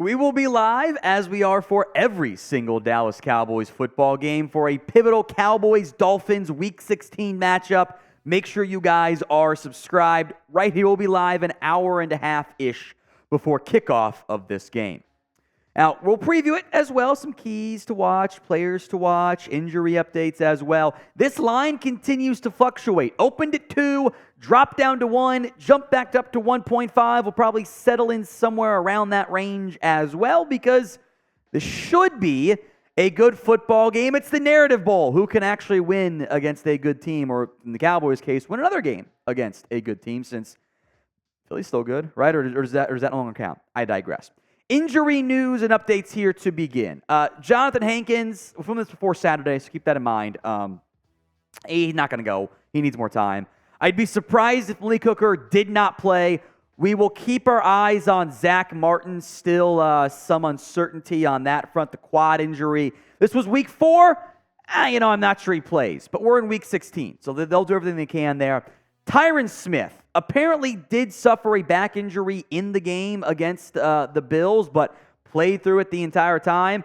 We will be live, as we are for every single Dallas Cowboys football game, for a pivotal Cowboys-Dolphins Week 16 matchup. Make sure you guys are subscribed. Right here, we'll be live an hour and a half-ish before kickoff of this game. Now, we'll preview it as well. Some keys to watch, players to watch, injury updates as well. This line continues to fluctuate. Opened at 2, dropped down to 1, jumped back up to 1.5. We'll probably settle in somewhere around that range as well because this should be a good football game. It's the narrative bowl. Who can actually win against a good team, or in the Cowboys' case, win another game against a good team, since Philly's still good, right? Or does that no longer count? I digress. Injury news and updates here to begin. Johnathan Hankins, we filmed this before Saturday, so keep that in mind. He's not going to go. He needs more time. I'd be surprised if Malik Hooker did not play. We will keep our eyes on Zack Martin. Still some uncertainty on that front, the quad injury. This was week 4. I'm not sure he plays, but we're in week 16, so they'll do everything they can there. Tyron Smith apparently did suffer a back injury in the game against the Bills, but played through it the entire time.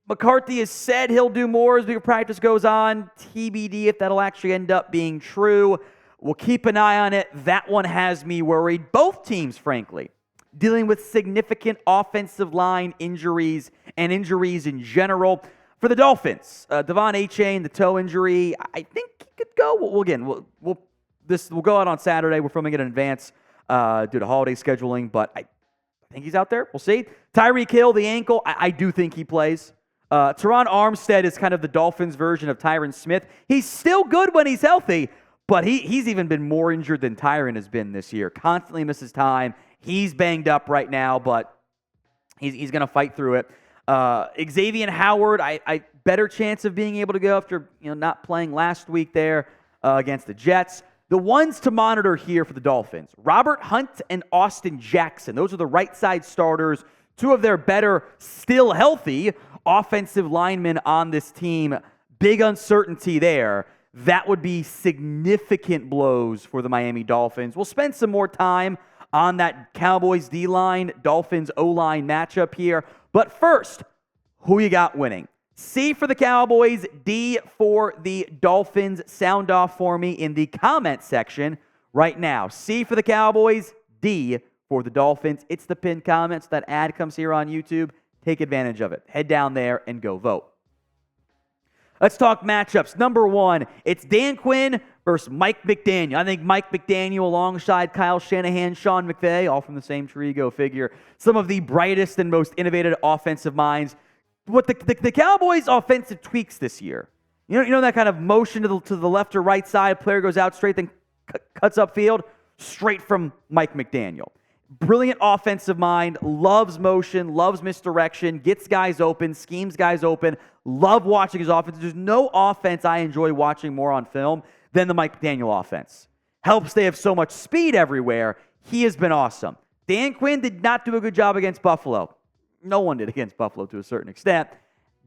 McCarthy has said he'll do more as the practice goes on. TBD if that'll actually end up being true. We'll keep an eye on it. That one has me worried. Both teams, frankly, dealing with significant offensive line injuries and injuries in general. For the Dolphins, Devon Achane, the toe injury, I think he could go. We'll go out on Saturday. We're filming it in advance due to holiday scheduling, but I think he's out there. We'll see. Tyreek Hill, the ankle, I do think he plays. Teron Armstead is kind of the Dolphins' version of Tyron Smith. He's still good when he's healthy, but he's even been more injured than Tyron has been this year. Constantly misses time. He's banged up right now, but he's going to fight through it. Xavien Howard, I better chance of being able to go after not playing last week there against the Jets. The ones to monitor here for the Dolphins, Robert Hunt and Austin Jackson. Those are the right side starters, two of their better, still healthy offensive linemen on this team. Big uncertainty there. That would be significant blows for the Miami Dolphins. We'll spend some more time on that Cowboys D-line, Dolphins O-line matchup here. But first, who you got winning? C for the Cowboys, D for the Dolphins. Sound off for me in the comment section right now. C for the Cowboys, D for the Dolphins. It's the pinned comments. That ad comes here on YouTube. Take advantage of it. Head down there and go vote. Let's talk matchups. Number 1, it's Dan Quinn versus Mike McDaniel. I think Mike McDaniel alongside Kyle Shanahan, Sean McVay, all from the same tree, go figure. Some of the brightest and most innovative offensive minds. What the Cowboys' offensive tweaks this year, you know that kind of motion to the left or right side, player goes out straight, then cuts upfield, straight from Mike McDaniel. Brilliant offensive mind, loves motion, loves misdirection, gets guys open, schemes guys open, love watching his offense. There's no offense I enjoy watching more on film than the Mike McDaniel offense. Helps they have so much speed everywhere. He has been awesome. Dan Quinn did not do a good job against Buffalo. No one did against Buffalo to a certain extent.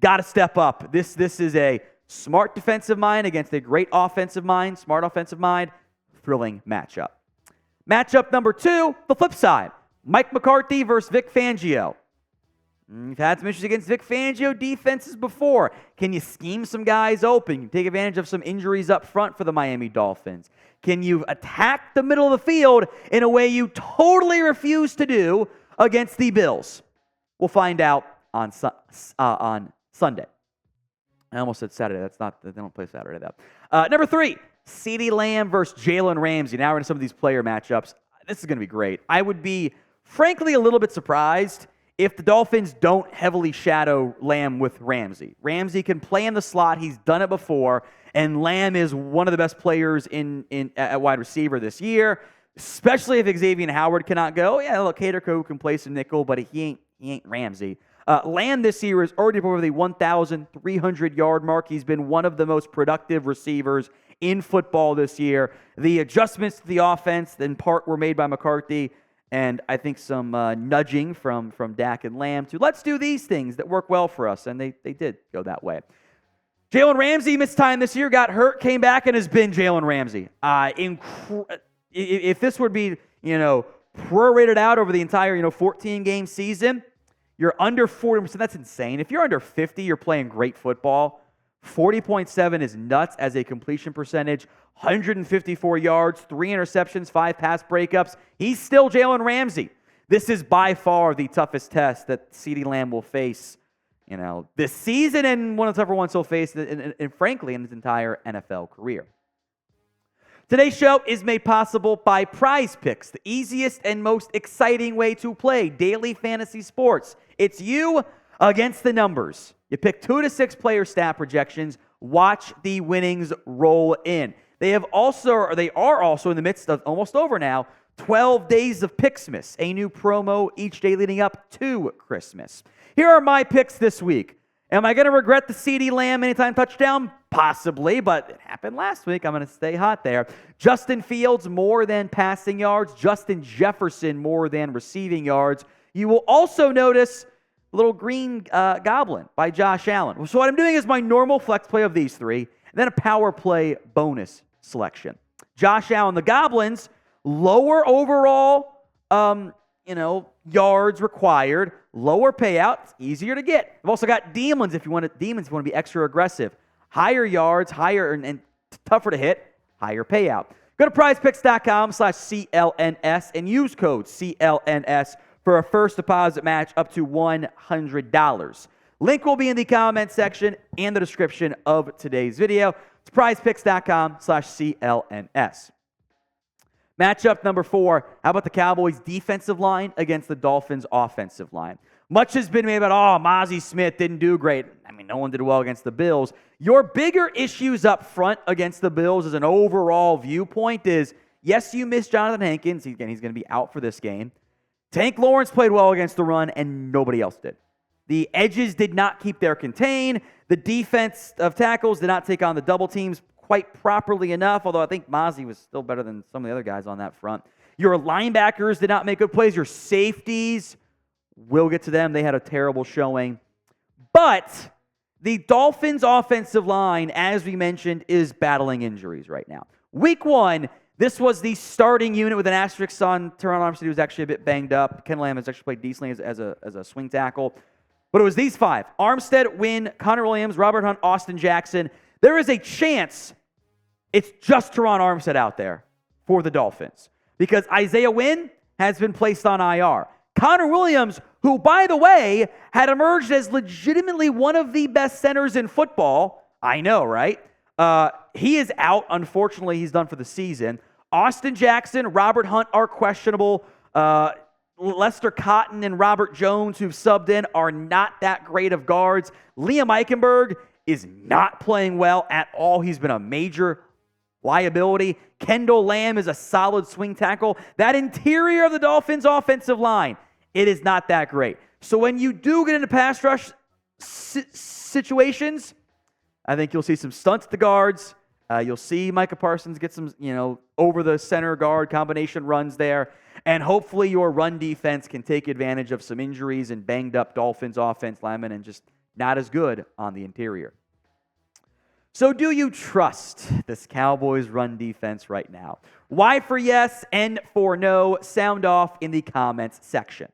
Got to step up. This is a smart defensive mind against a great offensive mind, smart offensive mind. Thrilling matchup. Matchup number 2, the flip side. Mike McCarthy versus Vic Fangio. You've had some issues against Vic Fangio defenses before. Can you scheme some guys open? Can you take advantage of some injuries up front for the Miami Dolphins? Can you attack the middle of the field in a way you totally refuse to do against the Bills? We'll find out on Sunday. I almost said Saturday. They don't play Saturday, though. Number 3, CeeDee Lamb versus Jalen Ramsey. Now we're into some of these player matchups. This is going to be great. I would be, frankly, a little bit surprised if the Dolphins don't heavily shadow Lamb with Ramsey. Ramsey can play in the slot. He's done it before. And Lamb is one of the best players at wide receiver this year, especially if Xavien Howard cannot go. Yeah, look, Caterco can play some nickel, but he ain't Ramsey. Lamb this year is already over the 1,300-yard mark. He's been one of the most productive receivers in football this year. The adjustments to the offense, in part, were made by McCarthy, and I think some nudging from Dak and Lamb to let's do these things that work well for us, and they did go that way. Jalen Ramsey missed time this year, got hurt, came back, and has been Jalen Ramsey. If this would be, prorated out over the entire, 14-game season, You're under 40%. That's insane. If you're under 50, you're playing great football. 40.7 is nuts as a completion percentage. 154 yards, 3 interceptions, 5 pass breakups. He's still Jalen Ramsey. This is by far the toughest test that CeeDee Lamb will face, this season, and one of the tougher ones he'll face, and frankly, in his entire NFL career. Today's show is made possible by Prize Picks, the easiest and most exciting way to play daily fantasy sports. It's you against the numbers. You pick 2 to 6 player stat projections, watch the winnings roll in. They are also in the midst of, almost over now, 12 days of Picksmas, a new promo each day leading up to Christmas. Here are my picks this week. Am I going to regret the CeeDee Lamb anytime touchdown? Possibly, but it happened last week. I'm going to stay hot there. Justin Fields more than passing yards. Justin Jefferson more than receiving yards. You will also notice a little green goblin by Josh Allen. So what I'm doing is my normal flex play of these 3, and then a power play bonus selection. Josh Allen, the Goblins, lower overall, yards required, lower payout, it's easier to get. I've also got Demons if you want to be extra aggressive. Higher yards, higher and tougher to hit, higher payout. Go to prizepicks.com/CLNS and use code CLNS for a first deposit match up to $100. Link will be in the comment section and the description of today's video. It's prizepicks.com/CLNS. Matchup number 4, how about the Cowboys defensive line against the Dolphins offensive line? Much has been made about, Mozzie Smith didn't do great. No one did well against the Bills. Your bigger issues up front against the Bills as an overall viewpoint is, yes, you missed Johnathan Hankins. He's going to be out for this game. Tank Lawrence played well against the run, and nobody else did. The edges did not keep their contain. The defense of tackles did not take on the double teams quite properly enough, although I think Mozzie was still better than some of the other guys on that front. Your linebackers did not make good plays. Your safeties, we'll get to them. They had a terrible showing. But the Dolphins' offensive line, as we mentioned, is battling injuries right now. Week 1, this was the starting unit with an asterisk on Tyron Armstead, who was actually a bit banged up. Ken Lamb has actually played decently as a swing tackle. But it was these 5. Armstead, Wynn, Connor Williams, Robert Hunt, Austin Jackson. There is a chance it's just Tyron Armstead out there for the Dolphins because Isaiah Wynn has been placed on IR. Connor Williams, who, by the way, had emerged as legitimately one of the best centers in football. I know, right? He is out. Unfortunately, he's done for the season. Austin Jackson, Robert Hunt are questionable. Lester Cotton and Robert Jones, who've subbed in, are not that great of guards. Liam Eichenberg is not playing well at all. He's been a major liability. Kendall Lamb is a solid swing tackle. That interior of the Dolphins' offensive line, it is not that great. So when you do get into pass rush situations, I think you'll see some stunts at the guards. You'll see Micah Parsons get some, over the center guard combination runs there. And hopefully your run defense can take advantage of some injuries and banged up Dolphins offense linemen and just not as good on the interior. So do you trust this Cowboys run defense right now? Y for yes, N for no. Sound off in the comments section.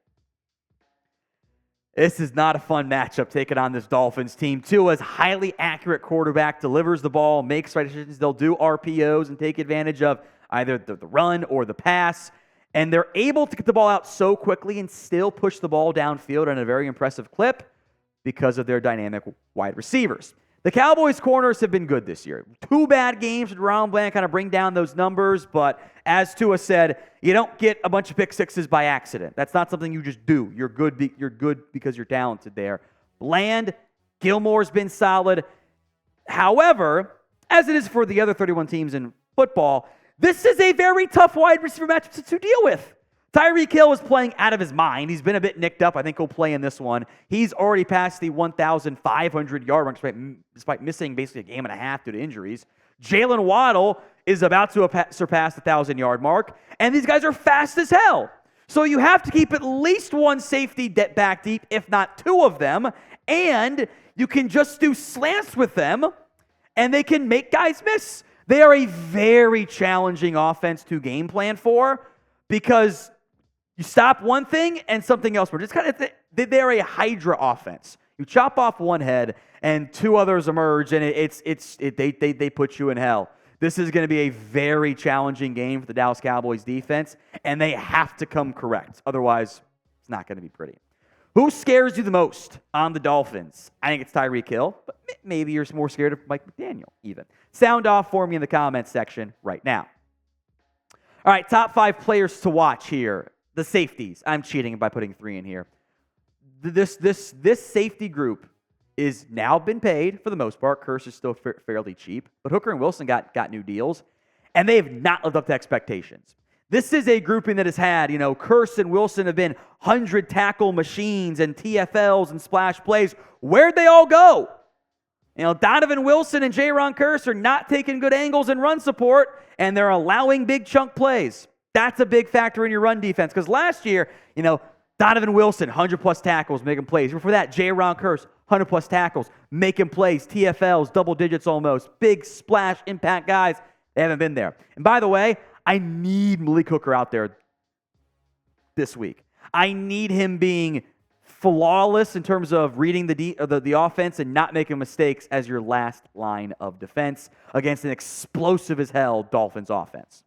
This is not a fun matchup taking on this Dolphins team. Tua's highly accurate quarterback, delivers the ball, makes right decisions. They'll do RPOs and take advantage of either the run or the pass. And they're able to get the ball out so quickly and still push the ball downfield at a very impressive clip because of their dynamic wide receivers. The Cowboys' corners have been good this year. 2 bad games with Ron Bland kind of bring down those numbers, but as Tua said, you don't get a bunch of pick sixes by accident. That's not something you just do. You're good because you're talented there. Bland, Gilmore's been solid. However, as it is for the other 31 teams in football, this is a very tough wide receiver matchup to deal with. Tyreek Hill is playing out of his mind. He's been a bit nicked up. I think he'll play in this one. He's already passed the 1,500-yard mark despite missing basically a game and a half due to injuries. Jalen Waddle is about to surpass the 1,000-yard mark, and these guys are fast as hell. So you have to keep at least one safety back deep, if not 2 of them, and you can just do slants with them, and they can make guys miss. They are a very challenging offense to game plan for because you stop one thing and something else. It's they're a Hydra offense. You chop off one head and two others emerge, and they put you in hell. This is going to be a very challenging game for the Dallas Cowboys defense, and they have to come correct. Otherwise, it's not going to be pretty. Who scares you the most on the Dolphins? I think it's Tyreek Hill, but maybe you're more scared of Mike McDaniel even. Sound off for me in the comments section right now. All right, top 5 players to watch here. The safeties. I'm cheating by putting 3 in here. This safety group is now been paid for the most part. Kearse is still fairly cheap, but Hooker and Wilson got new deals, and they have not lived up to expectations. This is a grouping that has had, Kearse and Wilson have been 100-tackle machines and TFLs and splash plays. Where'd they all go? Donovan Wilson and Jevon Kearse are not taking good angles and run support, and they're allowing big chunk plays. That's a big factor in your run defense, because last year, Donovan Wilson, 100-plus tackles, making plays. Before that, Jevon Kearse, 100-plus tackles, making plays, TFLs, double digits almost, big splash impact guys. They haven't been there. And by the way, I need Malik Hooker out there this week. I need him being flawless in terms of reading the offense and not making mistakes as your last line of defense against an explosive as hell Dolphins offense.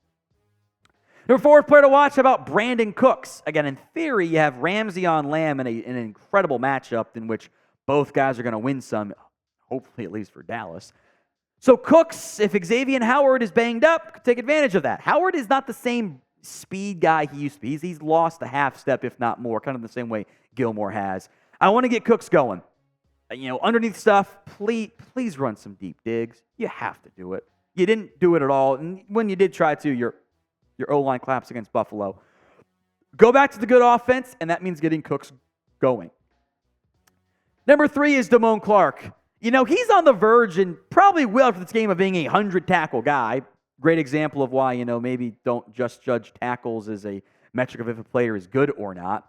Number 4 player to watch, how about Brandon Cooks? Again, in theory, you have Ramsey on Lamb in an incredible matchup in which both guys are going to win some, hopefully at least for Dallas. So Cooks, if Xavien Howard is banged up, could take advantage of that. Howard is not the same speed guy he used to be. He's lost a half step, if not more, kind of the same way Gilmore has. I want to get Cooks going. Underneath stuff, please run some deep digs. You have to do it. You didn't do it at all. And when you did try to, your O-line collapsed against Buffalo. Go back to the good offense, and that means getting Cooks going. Number 3 is Damone Clark. He's on the verge and probably will after this game of being a 100-tackle guy. Great example of why, maybe don't just judge tackles as a metric of if a player is good or not.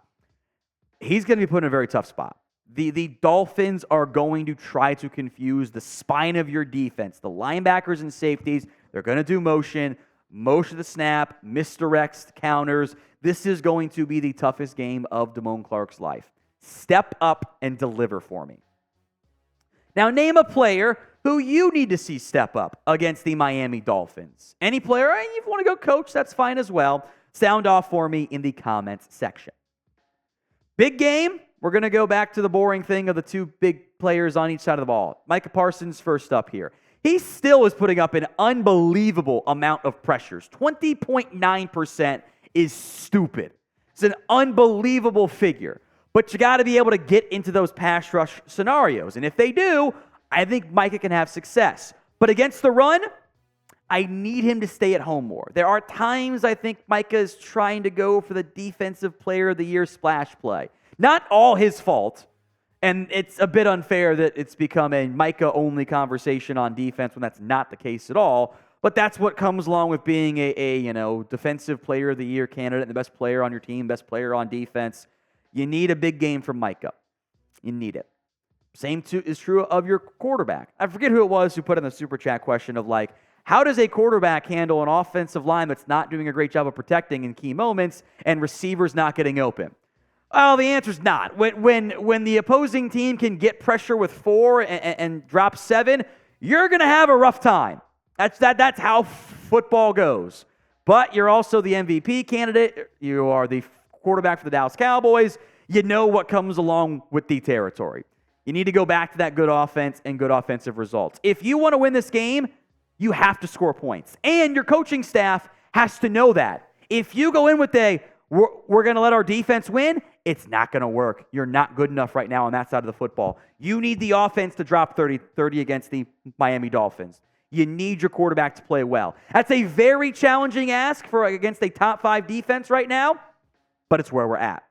He's going to be put in a very tough spot. The Dolphins are going to try to confuse the spine of your defense. The linebackers and safeties, they're going to do motion the snap, misdirects, counters. This is going to be the toughest game of Damone Clark's life. Step up and deliver for me. Now, name a player who you need to see step up against the Miami Dolphins. Any player, you want to go coach, that's fine as well. Sound off for me in the comments section. Big game, we're going to go back to the boring thing of the 2 big players on each side of the ball. Micah Parsons first up here. He still is putting up an unbelievable amount of pressures. 20.9% is stupid. It's an unbelievable figure. But you got to be able to get into those pass rush scenarios. And if they do, I think Micah can have success. But against the run, I need him to stay at home more. There are times I think Micah is trying to go for the Defensive Player of the Year splash play. Not all his fault. And it's a bit unfair that it's become a Micah-only conversation on defense when that's not the case at all. But that's what comes along with being a Defensive Player of the Year candidate and the best player on your team, best player on defense. You need a big game from Micah. You need it. Same is true of your quarterback. I forget who it was who put in the Super Chat question of how does a quarterback handle an offensive line that's not doing a great job of protecting in key moments and receivers not getting open? Well, the answer is not. When the opposing team can get pressure with 4 and drop 7, you're going to have a rough time. That's how football goes. But you're also the MVP candidate. You are the quarterback for the Dallas Cowboys. You know what comes along with the territory. You need to go back to that good offense and good offensive results. If you want to win this game, you have to score points. And your coaching staff has to know that. If you go in with we're going to let our defense win, it's not going to work. You're not good enough right now on that side of the football. You need the offense to drop 30 against the Miami Dolphins. You need your quarterback to play well. That's a very challenging ask against a top 5 defense right now, but it's where we're at.